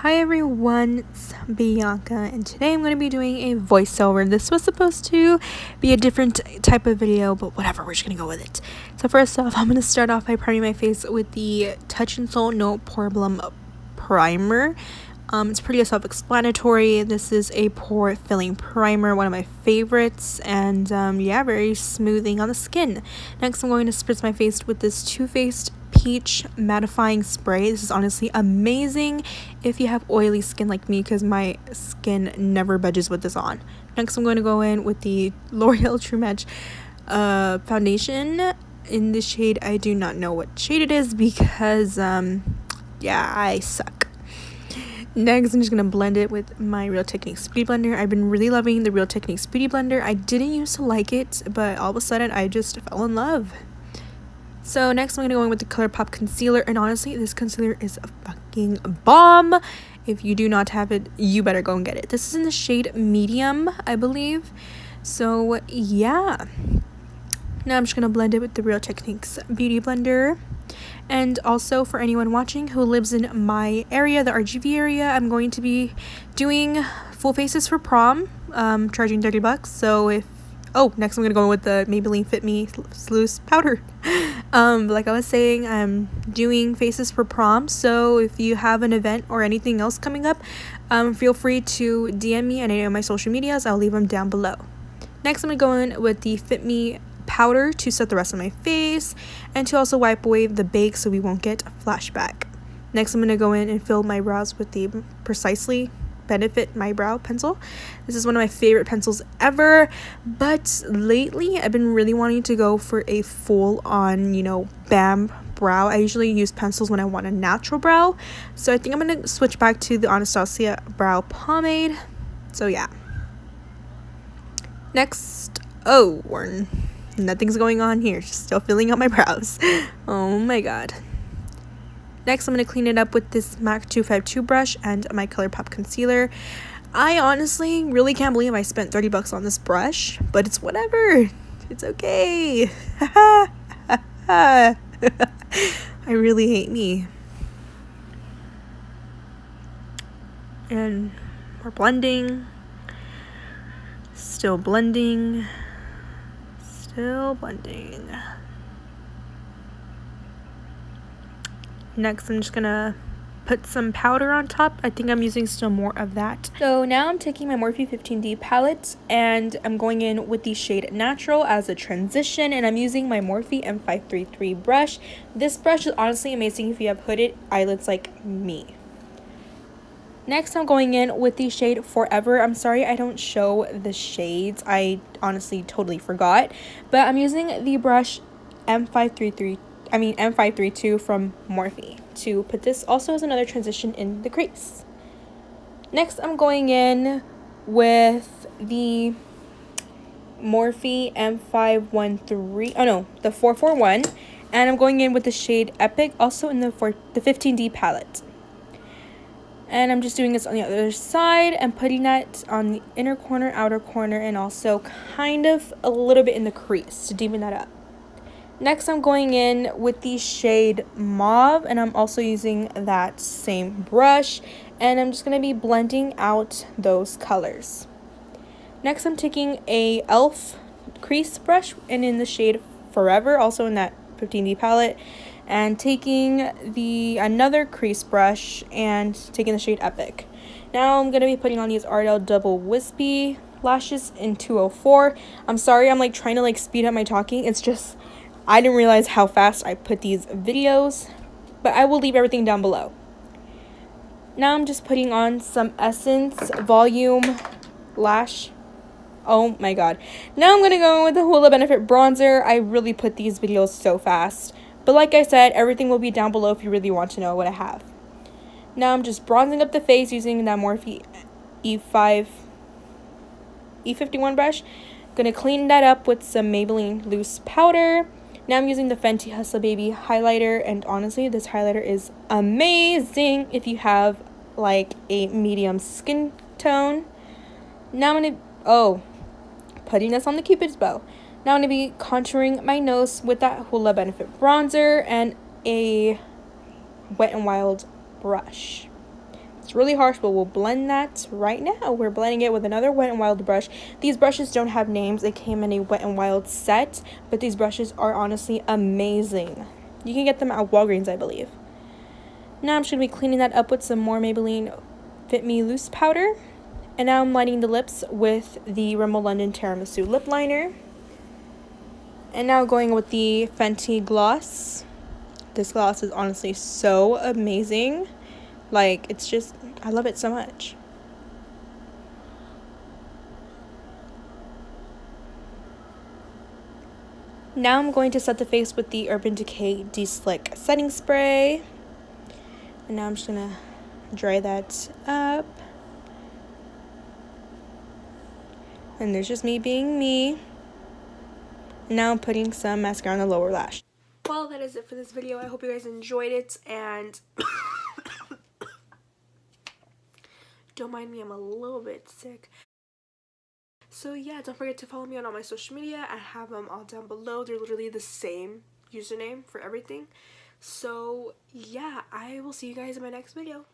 Hi everyone, it's Bianca, and today I'm going to be doing a voiceover. This was supposed to be a different type of video, but whatever, we're just going to go with it. So first off, I'm going to start off by priming my face with the In Sol No Poreblem primer. It's pretty self-explanatory. This is a pore filling primer, one of my favorites, and yeah, very smoothing on the skin. Next, I'm going to spritz my face with this TooFaced peach mattifying spray. This is honestly amazing if you have oily skin like me, because my skin never budges with this on. Next, I'm going to go in with the L'Oreal True Match foundation in the shade. I do not know what shade it is because yeah, I suck. Next, I'm just going to blend it with my Real Techniques Beauty Blender. I've been really loving the Real Techniques Beauty Blender. I didn't used to like it, but all of a sudden I just fell in love. So next I'm going to go in with the ColourPop concealer, and honestly this concealer is a fucking bomb. If you do not have it, you better go and get it. This is in the shade medium, I believe. So yeah. Now I'm just going to blend it with the Real Techniques Beauty Blender. And also, for anyone watching who lives in my area, the RGV area, I'm going to be doing full faces for prom, charging $30. So if next I'm going to go in with the Maybelline FitMe loose powder. Like I was saying, I'm doing faces for prom, so if you have an event or anything else coming up, feel free to DM me on any of my social medias. I'll leave them down below. Next, I'm going to go in with the FitMe powder to set the rest of my face and to also wipe away the bake so we won't get a flashback. Next, I'm going to go in and fill my brows with the Precisely Benefit My Brow pencil. This is one of my favorite pencils ever, but lately I've been really wanting to go for a full on, bam brow. I usually use pencils when I want a natural brow, so I think I'm going to switch back to the Anastasia brow pomade. So yeah. Next, nothing's going on here, just still filling out my brows. Oh my god. Next, I'm going to clean it up with this MAC 252 brush and my ColourPop concealer. I honestly really can't believe I spent $30 on this brush, but it's whatever. It's okay. I really hate me. And we're blending. Still blending. Still blending. Next, I'm just gonna put some powder on top. I think I'm using still more of that. So now I'm taking my Morphe 15D palette and I'm going in with the shade Natural as a transition, and I'm using my Morphe M533 brush. This brush is honestly amazing if you have hooded eyelids like me. Next, I'm going in with the shade Forever. I'm sorry I don't show the shades. I honestly totally forgot. But I'm using the brush M532 from Morphe to put this also as another transition in the crease. Next, I'm going in with the Morphe M513, the 441, and I'm going in with the shade Epic, also in the 15D palette. And I'm just doing this on the other side and putting that on the inner corner, outer corner, and also kind of a little bit in the crease to deepen that up. Next, I'm going in with the shade Mauve, and I'm also using that same brush, and I'm just going to be blending out those colors. Next, I'm taking a e.l.f. crease brush, and in the shade Forever, also in that 15D palette, and taking another crease brush and taking the shade Epic. Now I'm going to be putting on these Ardell Double Wispy lashes in 204. I'm sorry, I'm trying to speed up my talking. It's just I didn't realize how fast I put these videos, but I will leave everything down below. Now I'm just putting on some Essence Volume Lash. Oh my god. Now I'm going to go with the Hoola Benefit Bronzer. I really put these videos so fast. But like I said, everything will be down below if you really want to know what I have. Now I'm just bronzing up the face using that Morphe E51 brush. Gonna clean that up with some Maybelline loose powder. Now I'm using the Fenty Hustla Baby highlighter, and honestly this highlighter is amazing if you have a medium skin tone. Now I'm gonna putting this on the Cupid's bow. Now I'm going to be contouring my nose with that Hoola Benefit bronzer and a Wet n Wild brush. It's really harsh, but we'll blend that right now. We're blending it with another Wet n Wild brush. These brushes don't have names. It came in a Wet n Wild set, but these brushes are honestly amazing. You can get them at Walgreens, I believe. Now I'm just going to be cleaning that up with some more Maybelline Fit Me Loose Powder. And now I'm lining the lips with the Rimmel London Tiramisu lip liner. And now going with the Fenty gloss. This gloss is honestly so amazing. Like, it's just, I love it so much. Now I'm going to set the face with the Urban Decay De-Slick setting spray. And now I'm just going to dry that up. And there's just me being me. Now I'm putting some mascara on the lower lash. Well, that is it for this video. I hope you guys enjoyed it, and don't mind me, I'm a little bit sick. So yeah, don't forget to follow me on all my social media. I have them all down below. They're literally the same username for everything. So yeah, I will see you guys in my next video.